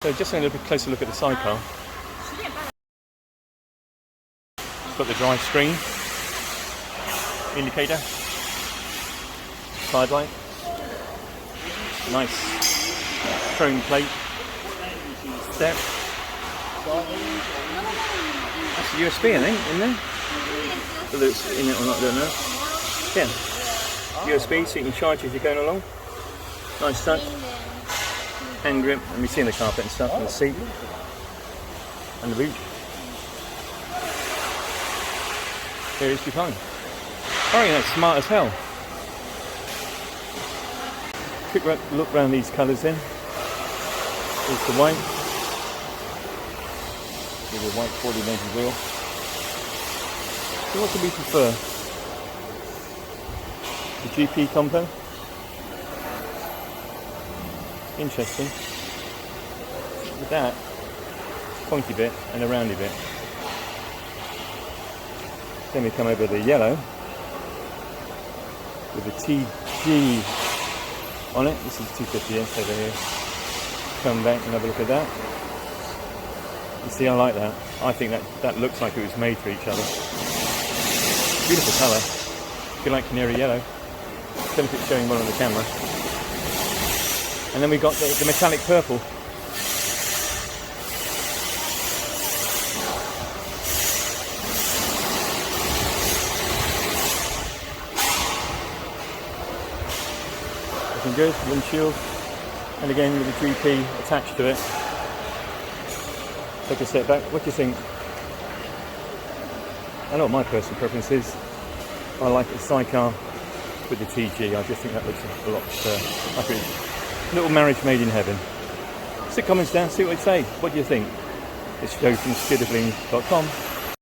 So just a little bit closer look at the sidecar. Got the drive screen, indicator, side light, nice chrome plate, step. That's a USB, I think, in there. Whether it's in it or not, I don't know. Yeah, USB so you can charge as you're going along. Nice touch. Hand grip, and we see in the carpet and stuff, and the seat, and the boot. Here is your phone. Alright, that's smart as hell. Quick look around these colours then. Here's the white. With a white 40mm wheel. So what do we prefer? The GP combo? Interesting. With that, pointy bit and a roundy bit. Then we come over the yellow with the TG on it. This is 250S over here. Come back and have a look at that. You see, I like that. I think that looks like it was made for each other. Beautiful colour. If you like canary yellow. I don't know if it's showing well on the camera. And then we've got the metallic purple. Looking good, windshield. And again with the GP attached to it. Take a step back, what do you think? I know what my personal preference is. I like the sidecar with the TG. I just think that looks a lot like a little marriage made in heaven. Stick comments down, see what they say. What do you think? It's Joe from SIdecars.com.